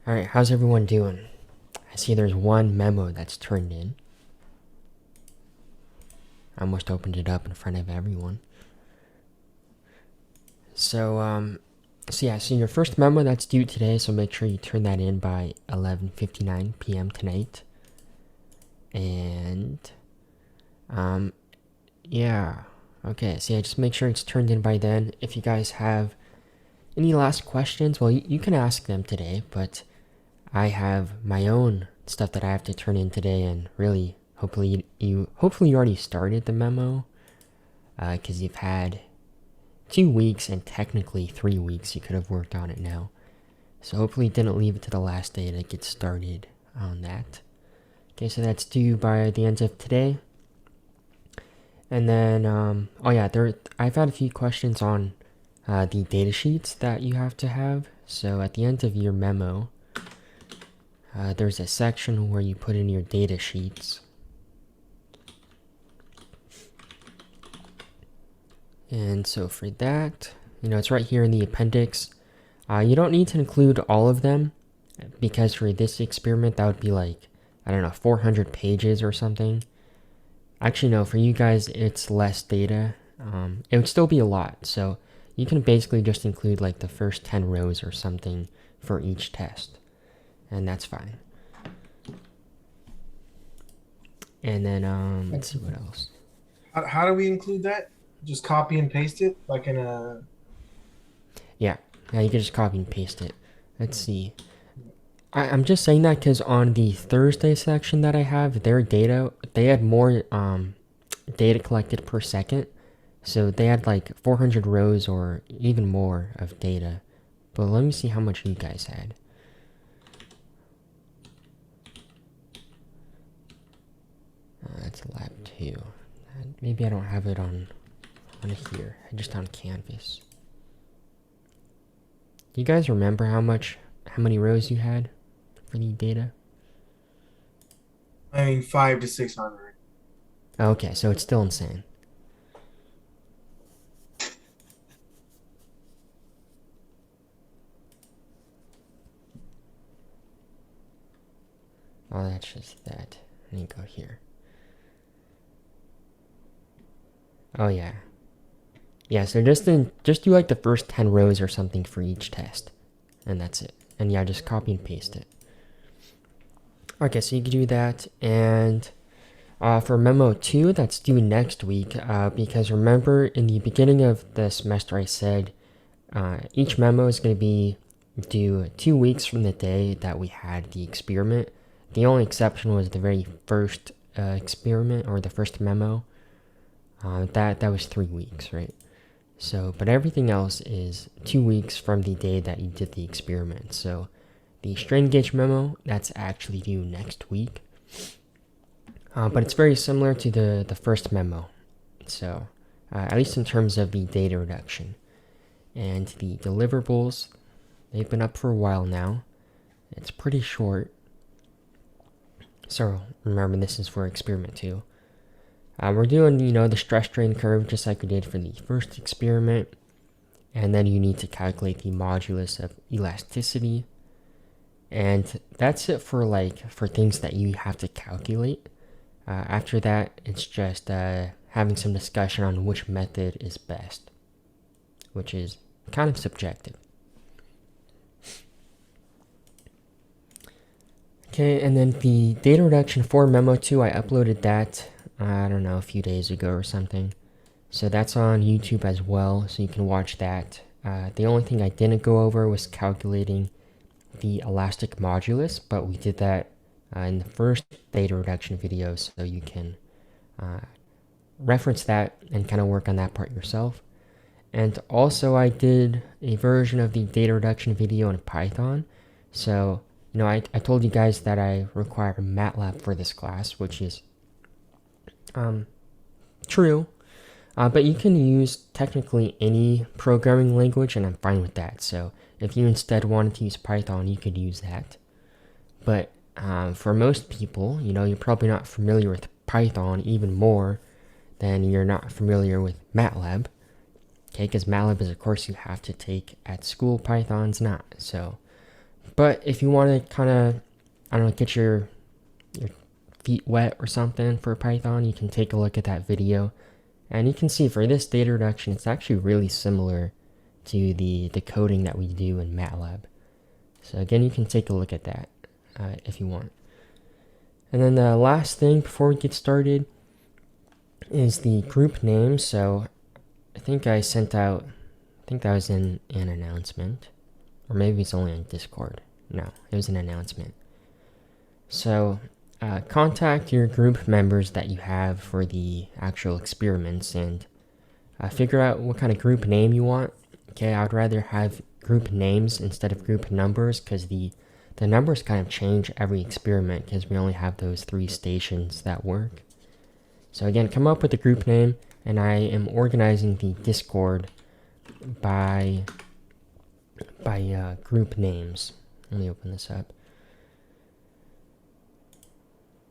Alright, how's everyone doing? I see there's one memo that's turned in. I almost opened it up in front of everyone. So your first memo that's due today, so make sure you turn that in by 11:59 p.m. tonight. And, yeah. Okay, so yeah, just make sure it's turned in by then. If you guys have any last questions, well, you can ask them today, but I have my own stuff that I have to turn in today, and really, hopefully you already started the memo, because you've had 2 weeks and technically 3 weeks. You could have worked on it now, so hopefully you didn't leave it to the last day to get started on that. Okay, so that's due by the end of today. And then, oh yeah, I've had a few questions on the data sheets that you have to have. So at the end of your memo, there's a section where you put in your data sheets. And so for that, it's right here in the appendix. You don't need to include all of them, because for this experiment, that would be like, I don't know, 400 pages or something. Actually, no, for you guys, it's less data. It would still be a lot. So you can basically just include like the first 10 rows or something for each test. And that's fine. And then, let's see what else. How do we include that? Just copy and paste it like in a. Yeah, you can just copy and paste it. Let's see. I'm just saying that because on the Thursday section that I have, their data, they had more data collected per second. So they had like 400 rows or even more of data. But let me see how much you guys had. That's lab 2. Maybe I don't have it on here. Just on Canvas. Do you guys remember how many rows you had for the data? I mean, 5 to 600. Okay, so it's still insane. Oh, that's just that. Let me go here. Oh yeah. Yeah, so just do like the first 10 rows or something for each test. And that's it. And yeah, just copy and paste it. Okay, so you can do that. And for Memo 2, that's due next week. Because remember, in the beginning of the semester, I said each memo is going to be due 2 weeks from the day that we had the experiment. The only exception was the very first experiment, or the first memo. That was 3 weeks, right? So, but everything else is 2 weeks from the day that you did the experiment. So, the strain gauge memo, that's actually due next week. But it's very similar to the first memo. So, at least in terms of the data reduction. And the deliverables, they've been up for a while now. It's pretty short. So, remember, this is for experiment 2. We're doing, the stress strain curve just like we did for the first experiment. And then you need to calculate the modulus of elasticity. And that's it for things that you have to calculate. After that, it's just having some discussion on which method is best, which is kind of subjective. Okay, and then the data reduction for Memo 2, I uploaded that, I don't know, a few days ago or something. So that's on YouTube as well, so you can watch that. The only thing I didn't go over was calculating the elastic modulus, but we did that in the first data reduction video, so you can reference that and kind of work on that part yourself. And also I did a version of the data reduction video in Python. So, I told you guys that I require MATLAB for this class, which is true. But you can use technically any programming language, and I'm fine with that. So if you instead wanted to use Python, you could use that. But for most people, you're probably not familiar with Python even more than you're not familiar with MATLAB. Okay, because MATLAB is a course you have to take at school, Python's not. So, But if you want to kind of, I don't know, get your feet wet or something for Python, you can take a look at that video. And you can see for this data reduction, it's actually really similar to the coding that we do in MATLAB. So again, you can take a look at that if you want. And then the last thing before we get started is the group name. So I think I sent out, I think that was in an announcement, or maybe it's only on Discord. No, it was an announcement. So contact your group members that you have for the actual experiments and figure out what kind of group name you want. Okay, I would rather have group names instead of group numbers because the numbers kind of change every experiment because we only have those 3 stations that work. So again, come up with a group name, and I am organizing the Discord by group names. Let me open this up.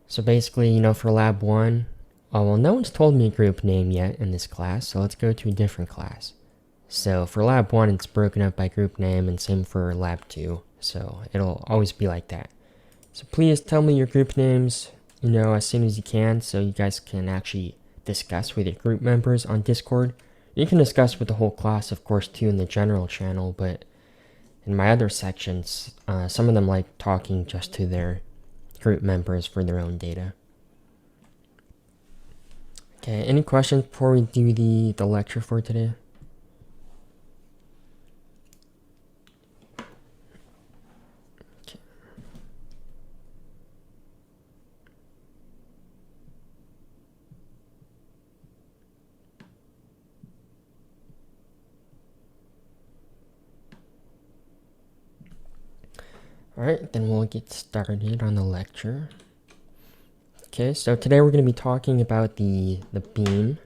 So basically, you know, for lab 1, oh, well, no one's told me a group name yet in this class, so let's go to a different class. So for lab 1, it's broken up by group name, and same for lab 2, so it'll always be like that. So please tell me your group names, you know, as soon as you can, so you guys can actually discuss with your group members on Discord. You can discuss with the whole class, of course, too, in the general channel, but in my other sections, some of them like talking just to their group members for their own data. Okay, any questions before we do the lecture for today? Okay. Alright, then we'll get started on the lecture. Okay, so today we're going to be talking about the beam.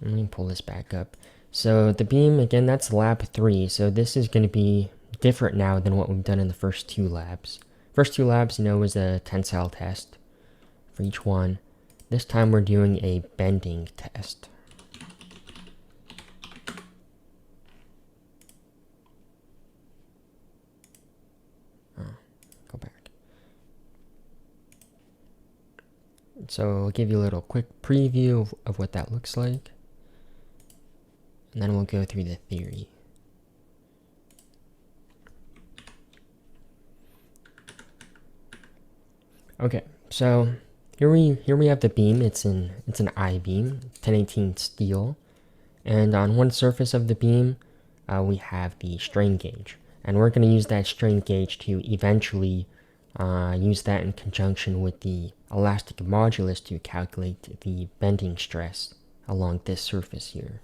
Let me pull this back up. So the beam, again, that's lab 3. So this is going to be different now than what we've done in the first 2 labs. First 2 labs, you know, was a tensile test for each one. This time we're doing a bending test. Go back. So I'll give you a little quick preview of what that looks like. And then we'll go through the theory. Okay, so here we have the beam. It's an I-beam, 1018 steel, and on one surface of the beam, we have the strain gauge, and we're going to use that strain gauge to eventually use that in conjunction with the elastic modulus to calculate the bending stress along this surface here.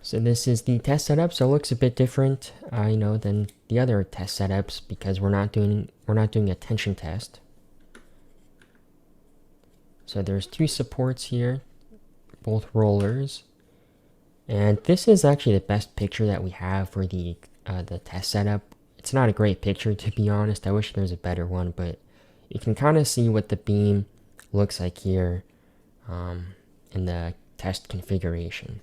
So this is the test setup. So it looks a bit different, you know, than the other test setups because we're not doing a tension test. So there's 2 supports here, both rollers, and this is actually the best picture that we have for the test setup. It's not a great picture, to be honest. I wish there was a better one, but you can kind of see what the beam looks like here in the test configuration.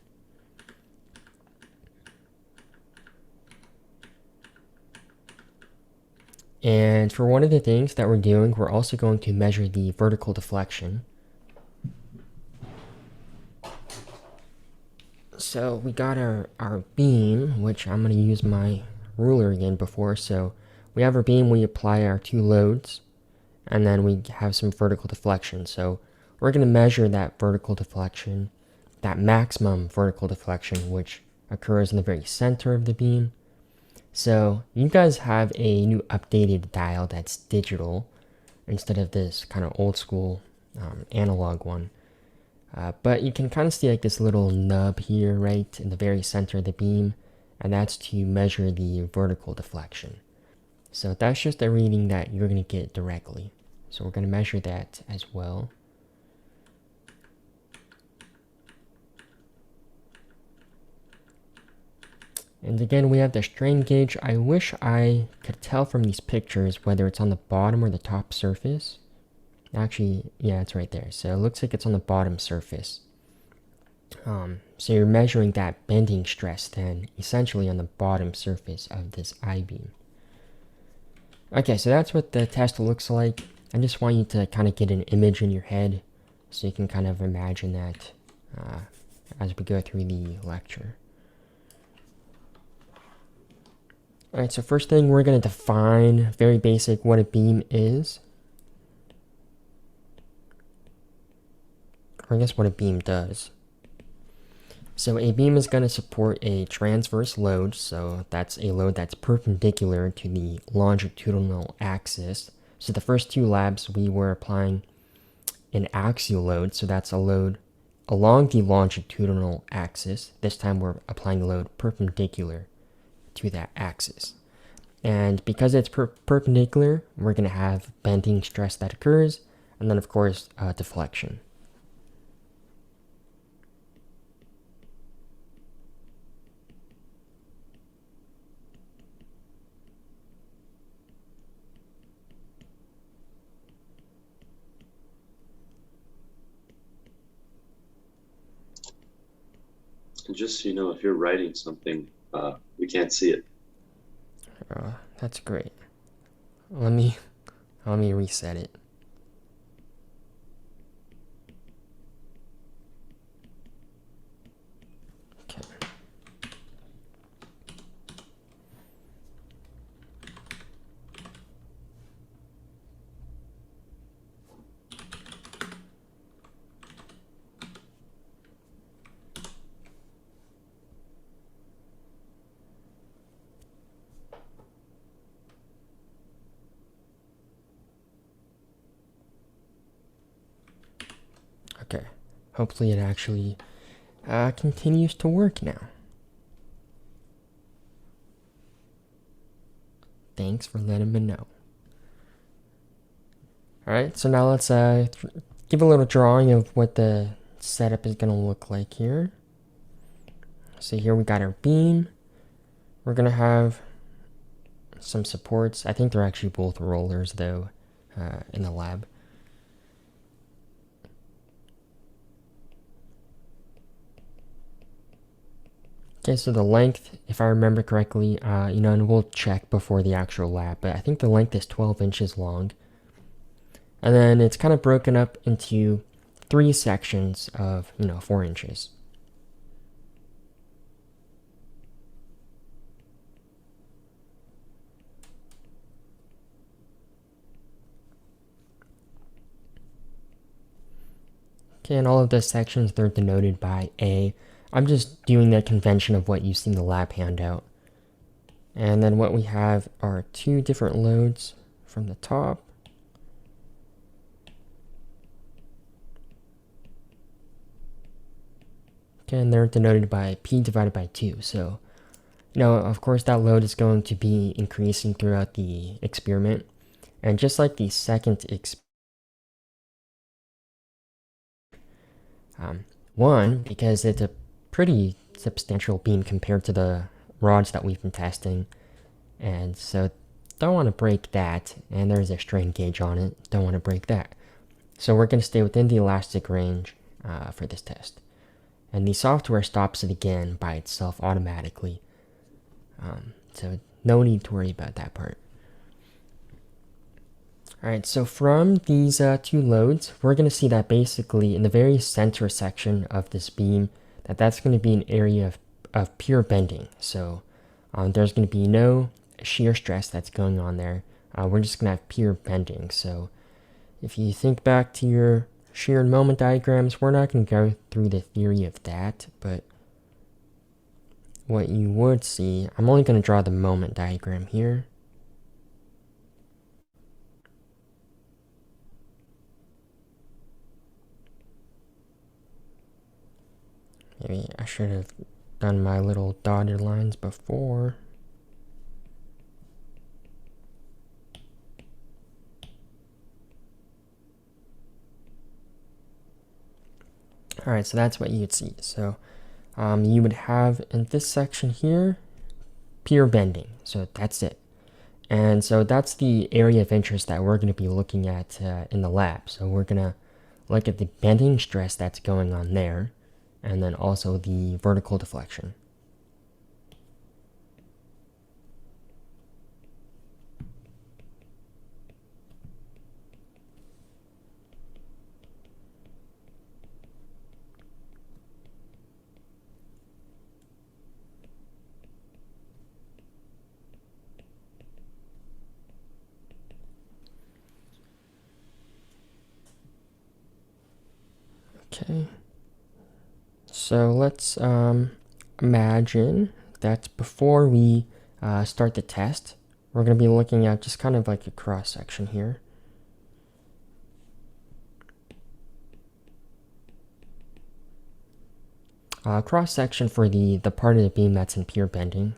And for one of the things that we're doing, we're also going to measure the vertical deflection. So we got our beam, which I'm going to use my ruler again before. So we have our beam, we apply our 2 loads, and then we have some vertical deflection. So we're going to measure that vertical deflection, that maximum vertical deflection, which occurs in the very center of the beam. So you guys have a new updated dial that's digital instead of this kind of old school analog one. But you can kind of see like this little nub here, right, in the very center of the beam, and that's to measure the vertical deflection. So that's just a reading that you're going to get directly. So we're going to measure that as well. And again, we have the strain gauge. I wish I could tell from these pictures whether it's on the bottom or the top surface. Actually, yeah, it's right there. So it looks like it's on the bottom surface. So you're measuring that bending stress then essentially on the bottom surface of this I-beam. Okay, so that's what the test looks like. I just want you to kind of get an image in your head so you can kind of imagine that as we go through the lecture. Alright, so first thing we're going to define, very basic, what a beam is. Or I guess what a beam does. So a beam is going to support a transverse load, so that's a load that's perpendicular to the longitudinal axis. So the first two labs we were applying an axial load, so that's a load along the longitudinal axis. This time we're applying a load perpendicular to that axis. And because it's perpendicular, we're going to have bending stress that occurs, and then of course deflection. And just so you know, if you're writing something, we can't see it. That's great. Let me reset it. Okay. Okay. Hopefully it actually continues to work now. Thanks for letting me know. Alright, so now let's give a little drawing of what the setup is going to look like here. So here we got our beam. We're going to have some supports. I think they're actually both rollers though in the lab. Okay, so the length, if I remember correctly, and we'll check before the actual lab, but I think the length is 12 inches long. And then it's kind of broken up into 3 sections of, 4 inches. Okay, and all of the sections, they're denoted by A. I'm just doing the convention of what you see in the lab handout. And then what we have are 2 different loads from the top. Okay, and they're denoted by P divided by 2. So, of course that load is going to be increasing throughout the experiment. And just like the second experiment, one, because it's a pretty substantial beam compared to the rods that we've been testing, and so don't want to break that, and there's a strain gauge on it, don't want to break that. So we're going to stay within the elastic range for this test. And the software stops it again by itself automatically, so no need to worry about that part. Alright, so from these 2 loads, we're going to see that basically in the very center section of this beam, that's going to be an area of pure bending. So there's going to be no shear stress that's going on there. We're just going to have pure bending. So if you think back to your shear and moment diagrams, we're not going to go through the theory of that, but what you would see, I'm only going to draw the moment diagram here. Maybe I should have done my little dotted lines before. Alright, so that's what you would see. So you would have in this section here, pure bending. So that's it. And so that's the area of interest that we're going to be looking at in the lab. So we're going to look at the bending stress that's going on there. and then also the vertical deflection. Okay, so let's imagine that before we start the test, we're going to be looking at just kind of like a cross section here. Cross section for the part of the beam that's in pure bending.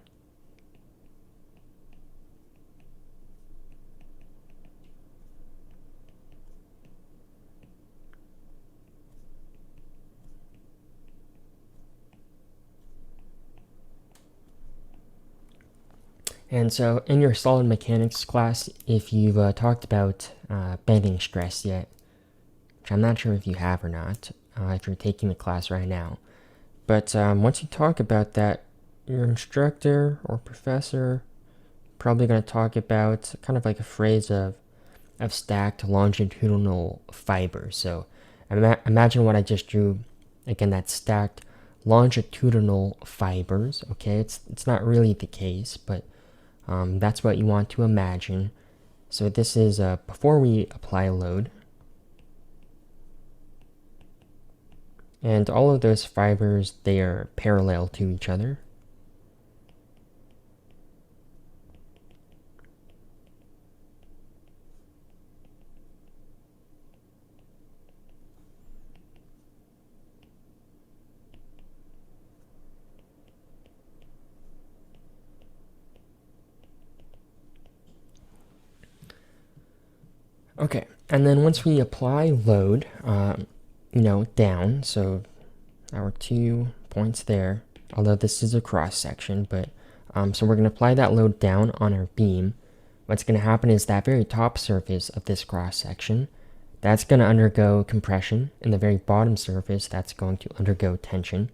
And so in your solid mechanics class, if you've talked about bending stress yet, which I'm not sure if you have or not, if you're taking the class right now, but once you talk about that, your instructor or professor probably going to talk about kind of like a phrase of stacked longitudinal fibers. So imagine what I just drew. Again, that's stacked longitudinal fibers. Okay, it's not really the case, but that's what you want to imagine. So this is before we apply load. And all of those fibers, they are parallel to each other. Okay, and then once we apply load, down, so our 2 points there, although this is a cross section, but so we're going to apply that load down on our beam. What's going to happen is that very top surface of this cross section, that's going to undergo compression, and the very bottom surface, that's going to undergo tension.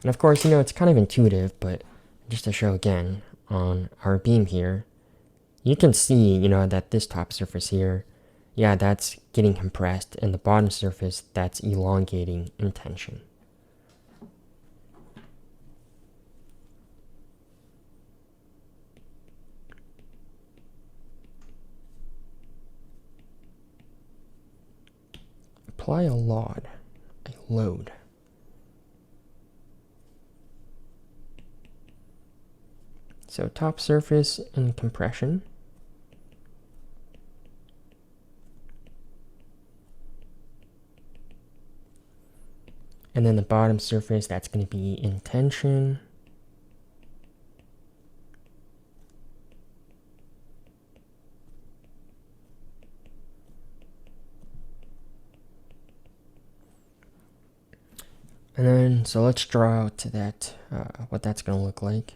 And of course, it's kind of intuitive, but just to show again on our beam here, you can see, that this top surface here, yeah, that's getting compressed, and the bottom surface, that's elongating in tension. Apply a load. So top surface in compression. And then the bottom surface, that's going to be in tension. And then, so let's draw out to that, what that's going to look like.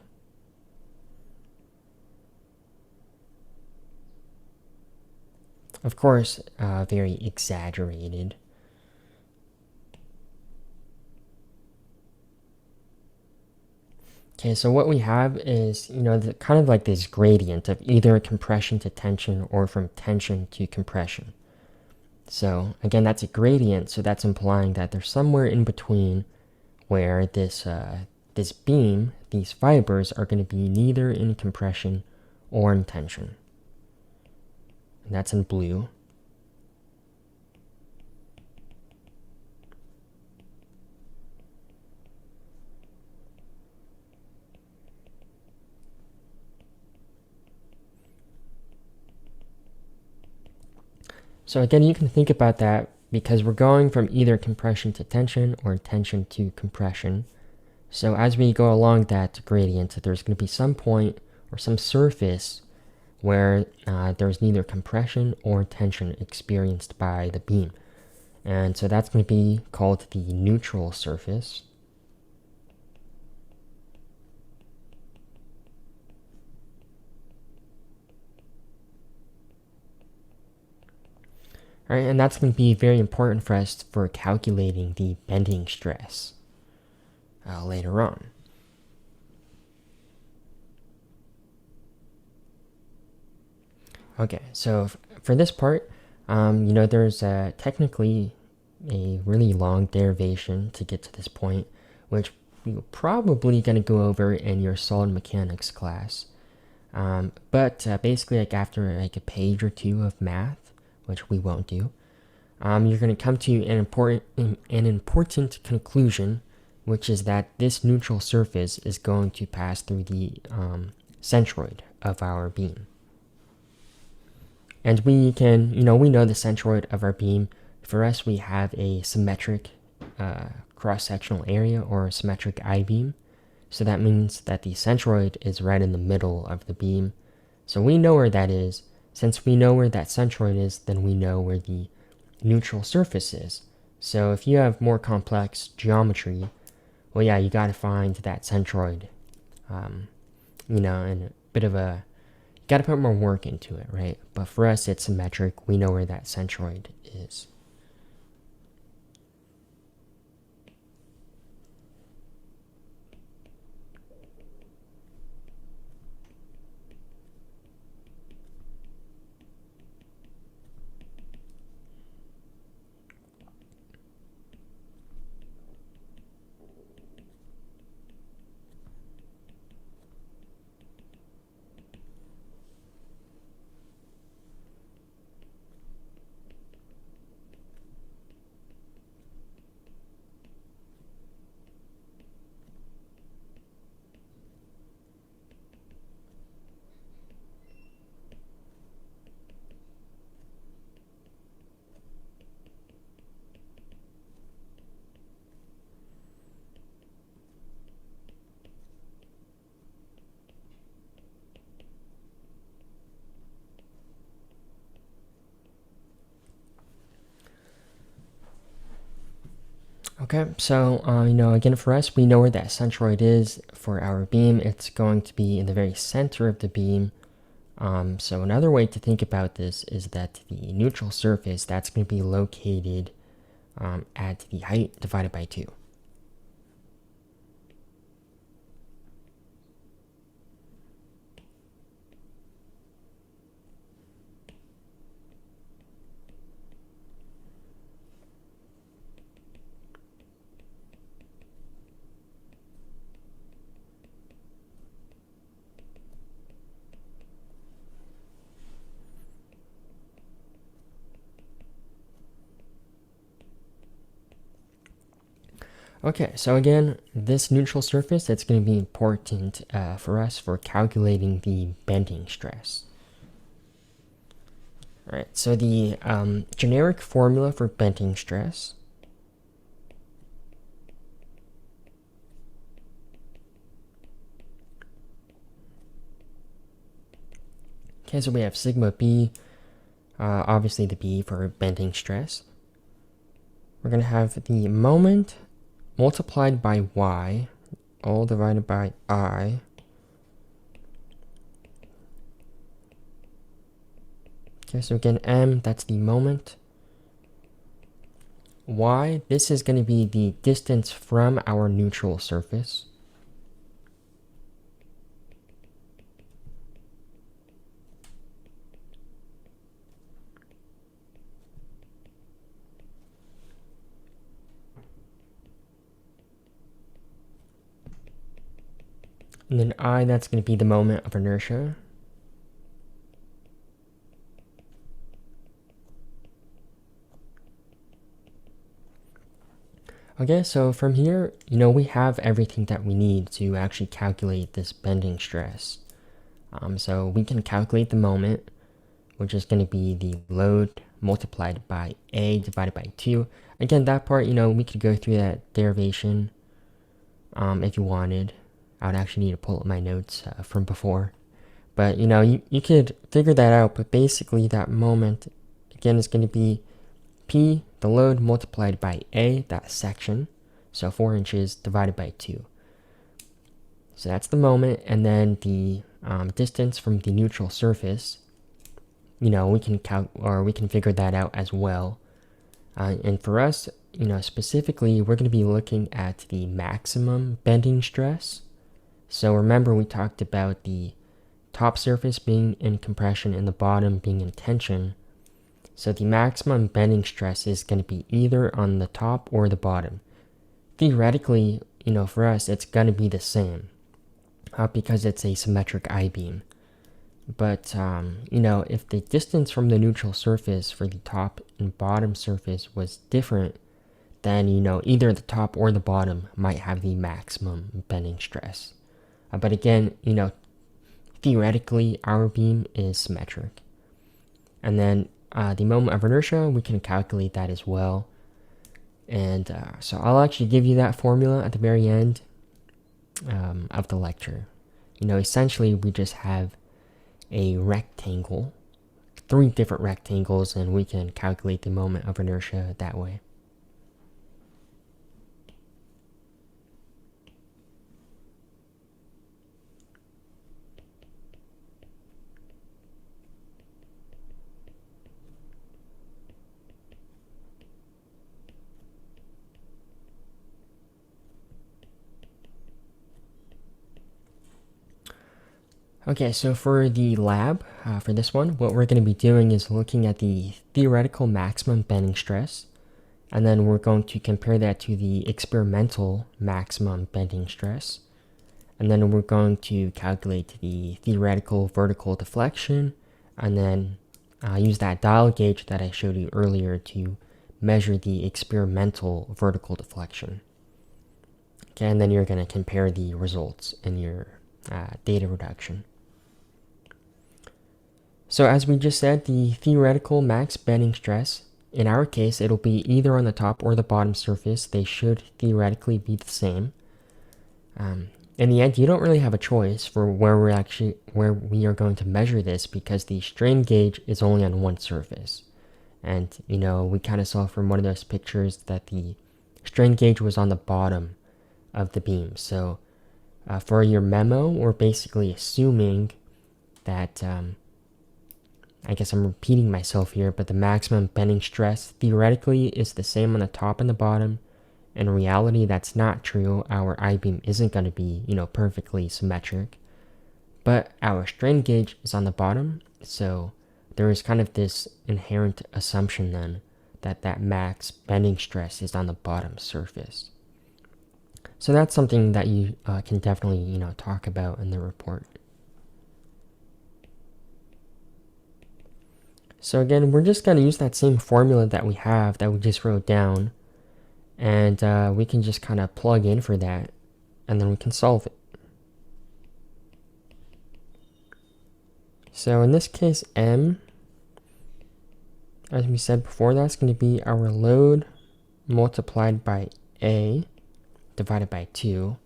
Of course, very exaggerated. Okay, so what we have is, kind of like this gradient of either compression to tension or from tension to compression. So again, that's a gradient, so that's implying that there's somewhere in between where this beam, these fibers, are going to be neither in compression or in tension. And that's in blue. So again, you can think about that because we're going from either compression to tension or tension to compression. So as we go along that gradient, there's going to be some point or some surface where there's neither compression or tension experienced by the beam. And so that's going to be called the neutral surface. All right, and that's going to be very important for us for calculating the bending stress. later on. Okay, so for this part, there's technically a really long derivation to get to this point, which we're probably going to go over in your solid mechanics class. But basically, like after like a page or two of math, which we won't do, you're going to come to an important conclusion, which is that this neutral surface is going to pass through the centroid of our beam. And we can, we know the centroid of our beam. For us, we have a symmetric cross-sectional area, or a symmetric I-beam. So that means that the centroid is right in the middle of the beam. So we know where that is. Since we know where that centroid is, then we know where the neutral surface is. So if you have more complex geometry, well, yeah, you got to find that centroid, and a bit of a, got to put more work into it, right? But for us, it's symmetric. We know where that centroid is. Okay, so, again, for us, we know where that centroid is for our beam. It's going to be in the very center of the beam. So another way to think about this is that the neutral surface, that's going to be located at the height divided by 2. Okay, so again, this neutral surface, it's going to be important for us for calculating the bending stress. All right, so the generic formula for bending stress okay, so we have sigma b, obviously the b for bending stress. We're going to have the moment multiplied by y, all divided by I. Okay, so again, m, that's the moment. Y, this is going to be the distance from our neutral surface. And then I, that's going to be the moment of inertia. Okay, so from here, we have everything that we need to actually calculate this bending stress. So we can calculate the moment, which is going to be the load multiplied by A divided by 2. Again, that part, we could go through that derivation if you wanted. I would actually need to pull up my notes from before. But, you could figure that out. But basically, that moment, again, is going to be P, the load, multiplied by A, that section. So 4 inches divided by 2. So that's the moment. And then the distance from the neutral surface, we can figure that out as well. And for us, specifically, we're going to be looking at the maximum bending stress. So remember, we talked about the top surface being in compression and the bottom being in tension. So the maximum bending stress is going to be either on the top or the bottom. Theoretically, for us, it's going to be the same because it's a symmetric I-beam. But, if the distance from the neutral surface for the top and bottom surface was different, then, either the top or the bottom might have the maximum bending stress. But again, theoretically, our beam is symmetric. And then the moment of inertia, we can calculate that as well. And so I'll actually give you that formula at the very end of the lecture. Essentially, we just have a rectangle, 3 different rectangles, and we can calculate the moment of inertia that way. Okay, so for the lab, for this one, what we're going to be doing is looking at the theoretical maximum bending stress, and then we're going to compare that to the experimental maximum bending stress, and then we're going to calculate the theoretical vertical deflection, and then use that dial gauge that I showed you earlier to measure the experimental vertical deflection. Okay, and then you're going to compare the results in your data reduction. So as we just said, the theoretical max bending stress, in our case, it'll be either on the top or the bottom surface. They should theoretically be the same. In the end, you don't really have a choice for where we are going to measure this, because the strain gauge is only on one surface. And, we kind of saw from one of those pictures that the strain gauge was on the bottom of the beam. So for your memo, we're basically assuming that, I guess I'm repeating myself here, but the maximum bending stress theoretically is the same on the top and the bottom. In reality, that's not true. Our I-beam isn't going to be, perfectly symmetric. But our strain gauge is on the bottom, so there is kind of this inherent assumption then that that max bending stress is on the bottom surface. So that's something that you can definitely, talk about in the report. So again, we're just going to use that same formula that we just wrote down, and we can just kind of plug in for that, and then we can solve it. So in this case, M, as we said before, that's going to be our load multiplied by A divided by 2.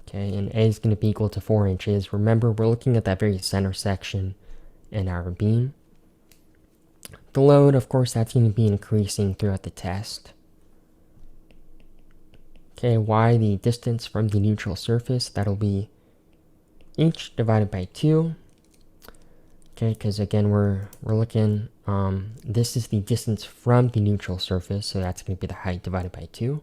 Okay, and A is going to be equal to 4 inches. Remember, we're looking at that very center section in our beam. The load, of course, that's going to be increasing throughout the test. Okay, Y, the distance from the neutral surface, that'll be H divided by 2. Okay, because again, we're looking, this is the distance from the neutral surface, so that's going to be the height divided by 2.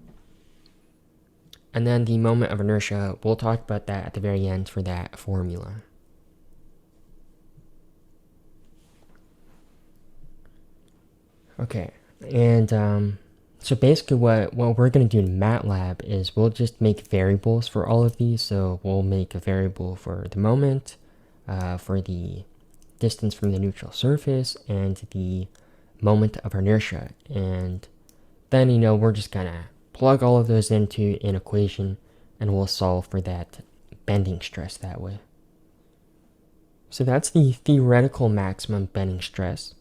And then the moment of inertia, we'll talk about that at the very end for that formula. Okay, and so basically what we're going to do in MATLAB is we'll just make variables for all of these. So we'll make a variable for the moment, for the distance from the neutral surface, and the moment of inertia. And then, we're just going to plug all of those into an equation, and we'll solve for that bending stress that way. So that's the theoretical maximum bending stress.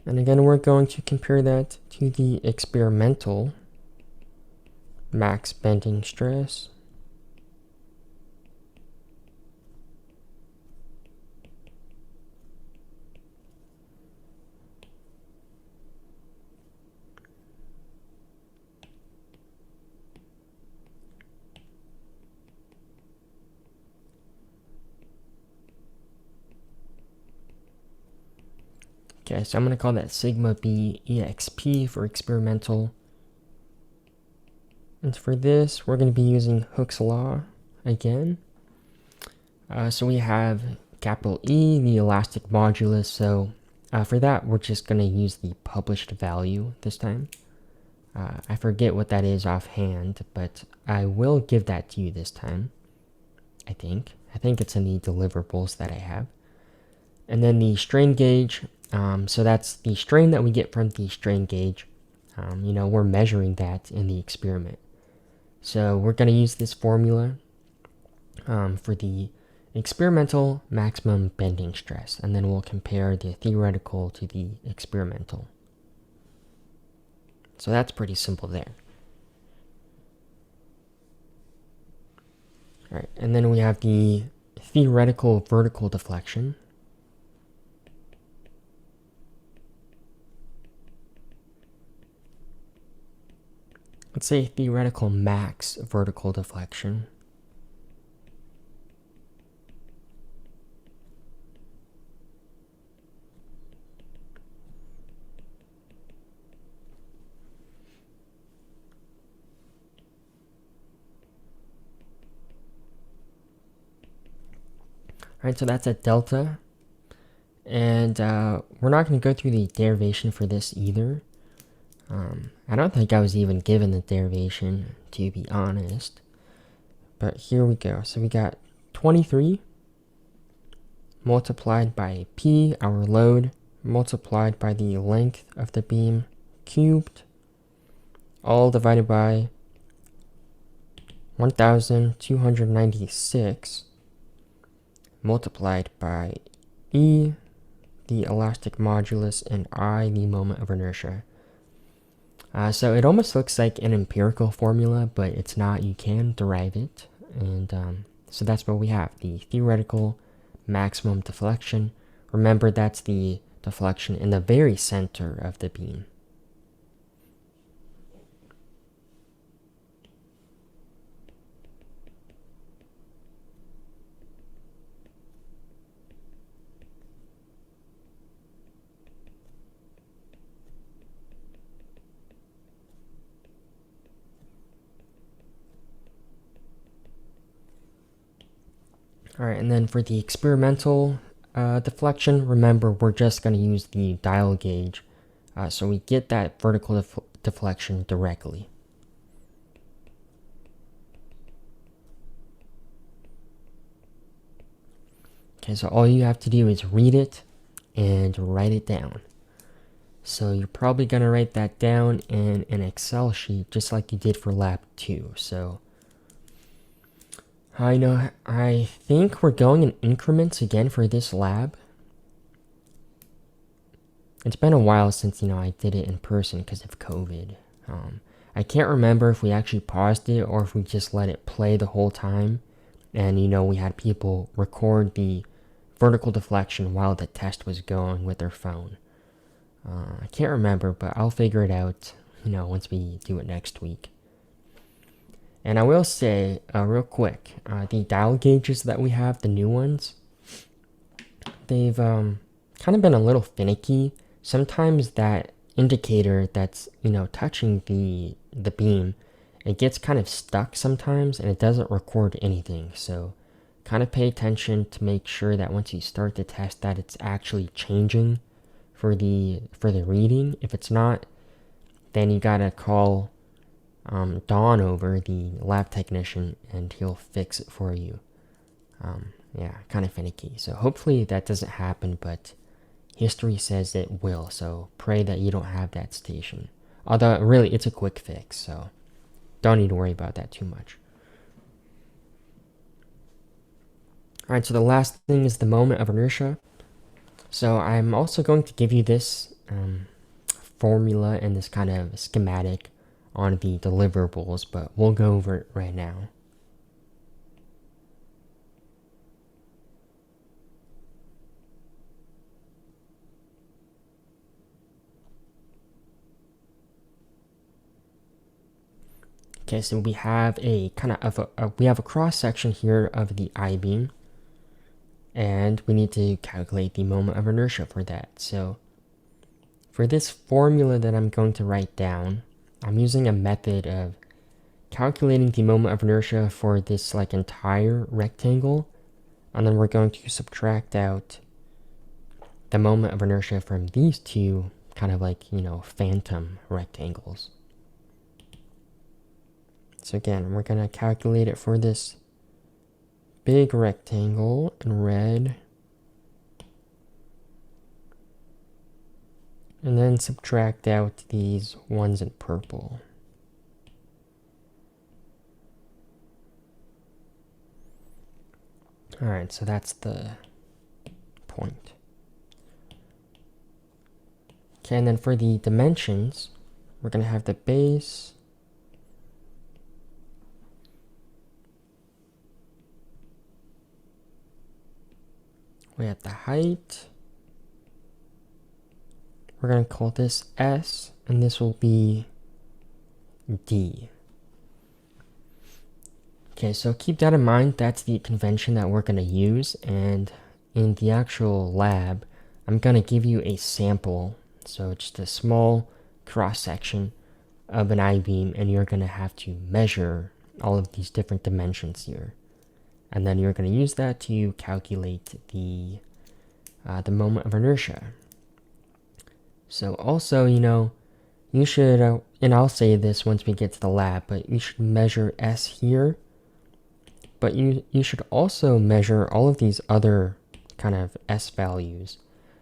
And again, we're going to compare that to the experimental max bending stress. Okay, so I'm going to call that sigma b exp for experimental. And for this, we're going to be using Hooke's law again. So we have capital E, the elastic modulus. So for that, we're just going to use the published value this time. I forget what that is offhand, but I will give that to you this time, I think. I think it's in the deliverables that I have. And then the strain gauge, so that's the strain that we get from the strain gauge. We're measuring that in the experiment. So we're going to use this formula for the experimental maximum bending stress, and then we'll compare the theoretical to the experimental. So that's pretty simple there. All right, and then we have the theoretical vertical deflection. Let's say theoretical max vertical deflection. Alright, so that's a delta. And we're not going to go through the derivation for this either. I don't think I was even given the derivation, to be honest. But here we go. So we got 23 multiplied by P, our load, multiplied by the length of the beam cubed, all divided by 1,296 multiplied by E, the elastic modulus, and I, the moment of inertia. So it almost looks like an empirical formula, but it's not. You can derive it. And so that's what we have, the theoretical maximum deflection. Remember, that's the deflection in the very center of the beam. Alright, and then for the experimental deflection, remember we're just going to use the dial gauge so we get that vertical deflection directly. Okay, so all you have to do is read it and write it down. So you're probably going to write that down in an Excel sheet just like you did for lab 2. So I think we're going in increments again for this lab. It's been a while since, I did it in person because of COVID. I can't remember if we actually paused it or if we just let it play the whole time. And, we had people record the vertical deflection while the test was going with their phone. I can't remember, but I'll figure it out, once we do it next week. And I will say, real quick, the dial gauges that we have, the new ones, they've kind of been a little finicky. Sometimes that indicator that's, touching the beam, it gets kind of stuck sometimes and it doesn't record anything. So kind of pay attention to make sure that once you start the test that it's actually changing for the reading. If it's not, then you gotta call Don over, the lab technician, and he'll fix it for you. Yeah, kind of finicky. So hopefully that doesn't happen, but history says it will. So pray that you don't have that station. Although really, it's a quick fix, so don't need to worry about that too much. Alright, so the last thing is the moment of inertia. So I'm also going to give you this formula and this kind of schematic on the deliverables, but we'll go over it right now. Okay, so we have a we have a cross section here of the I-beam, and we need to calculate the moment of inertia for that. So for this formula that I'm going to write down, I'm using a method of calculating the moment of inertia for this like entire rectangle, and then we're going to subtract out the moment of inertia from these two kind of like, phantom rectangles. So again, we're going to calculate it for this big rectangle in red, and then subtract out these ones in purple. Alright, so that's the point. Okay, and then for the dimensions, we're going to have the base, we have the height, we're going to call this S, and this will be D. Okay, so keep that in mind. That's the convention that we're going to use, and in the actual lab, I'm going to give you a sample. So just a small cross-section of an I-beam, and you're going to have to measure all of these different dimensions here. And then you're going to use that to calculate the moment of inertia. So also, you should, and I'll say this once we get to the lab, but you should measure S here. But you should also measure all of these other kind of S values,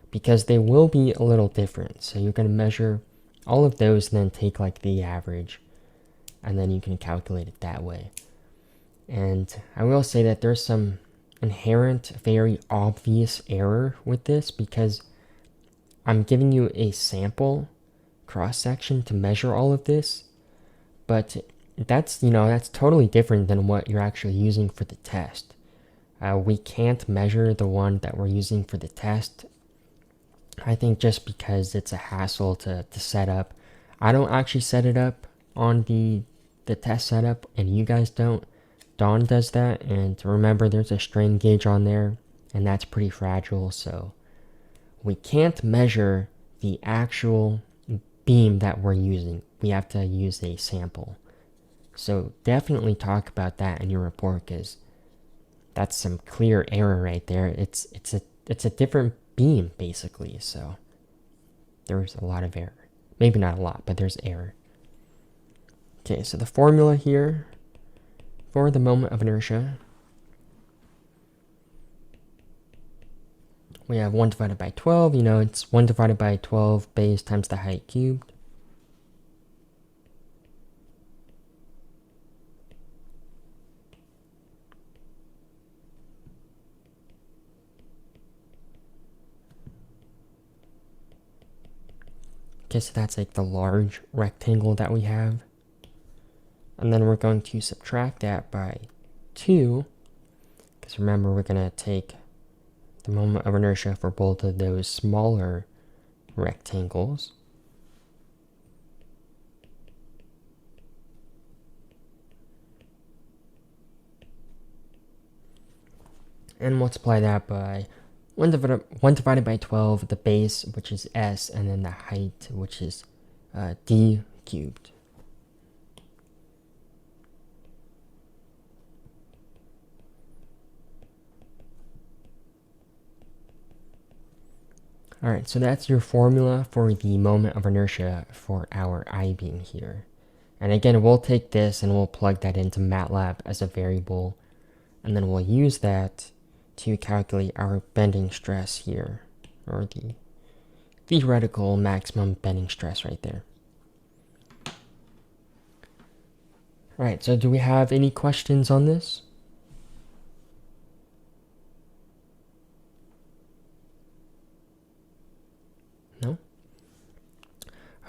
because they will be a little different. So you're going to measure all of those and then take like the average, and then you can calculate it that way. And I will say that there's some inherent, very obvious error with this, because I'm giving you a sample cross-section to measure all of this, but that's totally different than what you're actually using for the test. We can't measure the one that we're using for the test. I think just because it's a hassle to set up. I don't actually set it up on the test setup, and you guys don't. Dawn does that, and remember there's a strain gauge on there, and that's pretty fragile, so we can't measure the actual beam that we're using. We have to use a sample. So definitely talk about that in your report, because that's some clear error right there. It's a different beam basically, so there's a lot of error. Maybe not a lot, but there's error. Okay, so the formula here for the moment of inertia, we have 1 divided by 12. It's 1 divided by 12 base times the height cubed. Okay, so that's like the large rectangle that we have. And then we're going to subtract that by 2, because remember, we're going to take the moment of inertia for both of those smaller rectangles. And multiply that by 1 divided by 12, the base, which is S, and then the height, which is D cubed. Alright, so that's your formula for the moment of inertia for our I-beam here. And again, we'll take this and we'll plug that into MATLAB as a variable, and then we'll use that to calculate our bending stress here, or the theoretical maximum bending stress right there. Alright, so do we have any questions on this? No?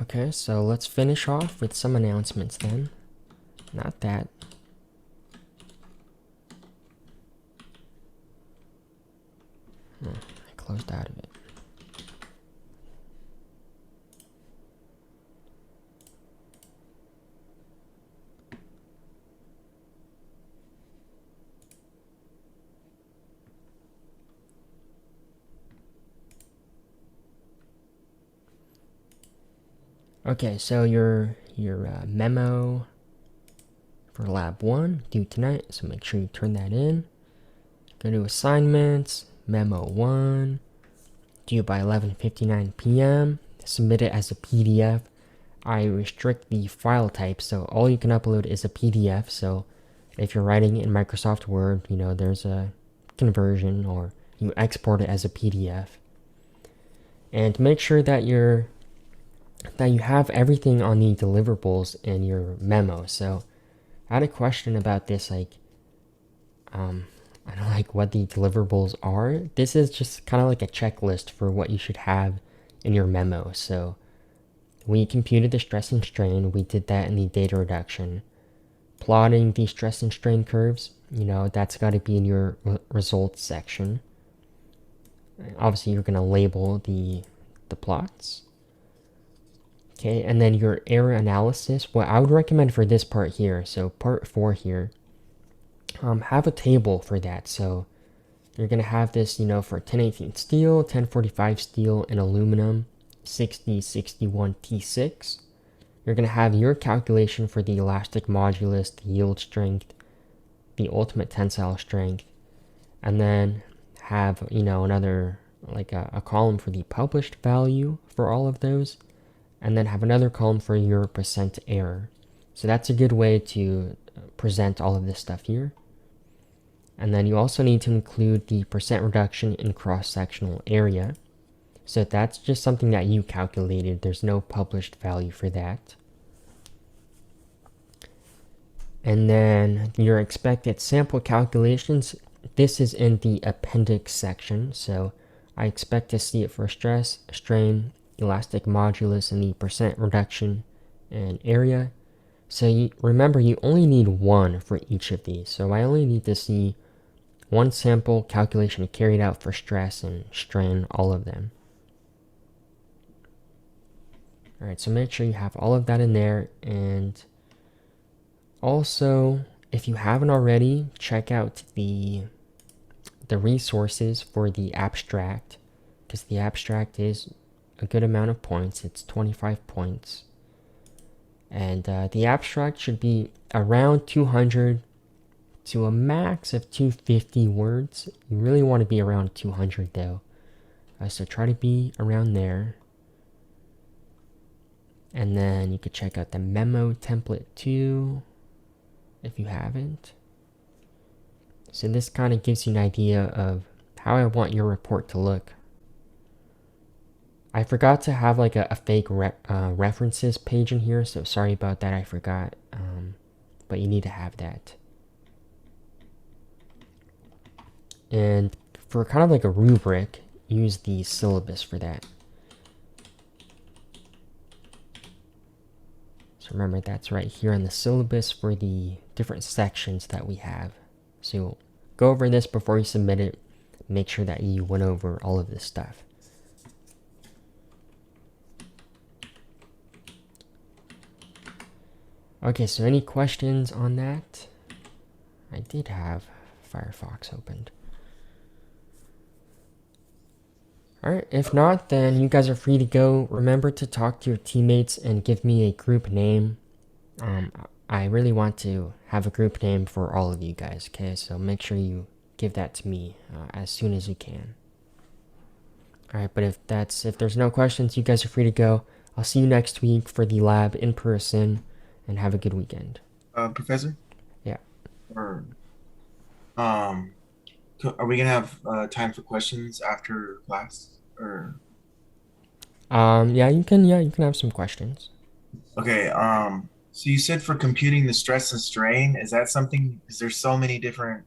Okay, so let's finish off with some announcements then. Not that. I closed out of it. Okay, so your memo for lab 1 due tonight, so make sure you turn that in. Go to assignments, memo 1, due by 11:59 p.m. Submit it as a PDF. I restrict the file type, so all you can upload is a PDF. So if you're writing in Microsoft Word, there's a conversion, or you export it as a PDF. And make sure that you have everything on the deliverables in your memo. So I had a question about this, I don't like what the deliverables are. This is just kind of like a checklist for what you should have in your memo. So we computed the stress and strain. We did that in the data reduction. Plotting the stress and strain curves, that's got to be in your results section. Obviously, you're going to label the plots. Okay, and then your error analysis. What I would recommend for this part here, so part 4 here, have a table for that. So you're going to have this, for 1018 steel, 1045 steel, and aluminum, 6061 T6. You're going to have your calculation for the elastic modulus, the yield strength, the ultimate tensile strength, and then have, another, like a column for the published value for all of those, and then have another column for your percent error. So that's a good way to present all of this stuff here. And then you also need to include the percent reduction in cross-sectional area. So that's just something that you calculated. There's no published value for that. And then your expected sample calculations. This is in the appendix section. So I expect to see it for stress, strain, elastic modulus, and the percent reduction in area. So remember, you only need one for each of these. So I only need to see one sample calculation carried out for stress and strain, all of them. Alright, so make sure you have all of that in there. And also, if you haven't already, check out the resources for the abstract, because the abstract is a good amount of points. It's 25 points. And the abstract should be around 200 to a max of 250 words. You really want to be around 200 though. So try to be around there. And then you could check out the memo template too, if you haven't. So this kind of gives you an idea of how I want your report to look. I forgot to have like a fake references page in here, so sorry about that, I forgot. But you need to have that. And for kind of like a rubric, use the syllabus for that. So remember, that's right here in the syllabus for the different sections that we have. So go over this before you submit it. Make sure that you went over all of this stuff. Okay, so any questions on that? I did have Firefox opened. Alright, if not, then you guys are free to go. Remember to talk to your teammates and give me a group name. I really want to have a group name for all of you guys, okay? So make sure you give that to me as soon as you can. Alright, but if there's no questions, you guys are free to go. I'll see you next week for the lab in person, and have a good weekend. Professor? Yeah. Are we gonna have time for questions after class? Or yeah, you can have some questions. okay. So you said for computing the stress and strain, is that something? Is there so many different?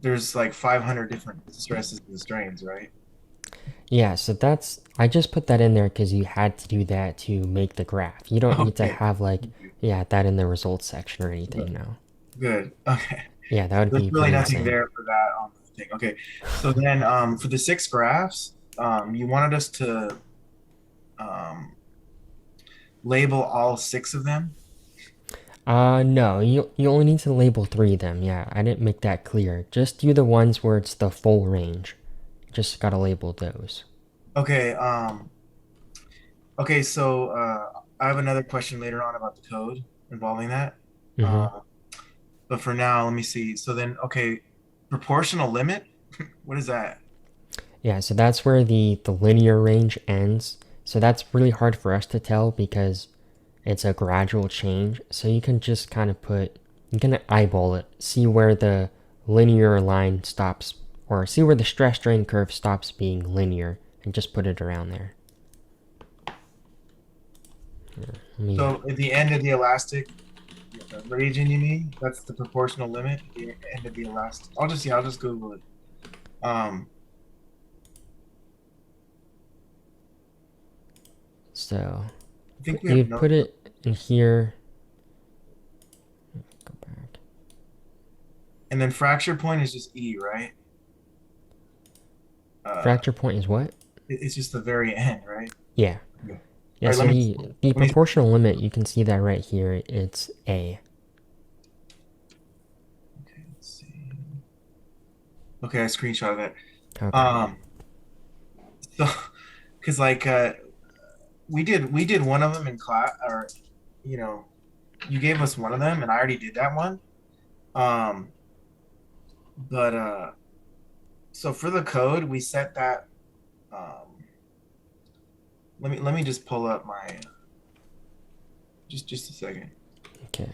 There's like 500 different stresses and strains, right? Yeah, so I just put that in there because you had to do that to make the graph. You don't need to have that in the results section or anything, no. Good. Okay. Yeah, that would There's be really pretty nothing insane. there for that on the thing. Okay. So then for the 6 graphs, you wanted us to label all 6 of them? No, you only need to label 3 of them. Yeah, I didn't make that clear. Just do the ones where it's the full range. Just gotta label those. Okay. Okay. So I have another question later on about the code involving that. Mm-hmm. But for now, let me see. So then, okay, proportional limit. What is that? Yeah, so that's where the linear range ends. So that's really hard for us to tell because it's a gradual change. So you can just kind of you can eyeball it, see where the linear line stops, or see where the stress strain curve stops being linear, and just put it around there. So at the end of the elastic region, you mean? That's the proportional limit at the end of the elastic. I'll just Google it. Um, So I think we have you'd no. put it in here. Go back. And then fracture point is just E, right? Uh, Fracture point is what? it's just the very end, right? Yeah. Yeah. Yeah, All right, so the let me proportional limit, you can see that right here. It's A. okay, let's see. Okay, I screenshot that. Okay. Um, so because like we did one of them in class, or you know, you gave us one of them, and I already did that one. Um, but so for the code, we set that. Um, let me just pull up my just a second. Okay.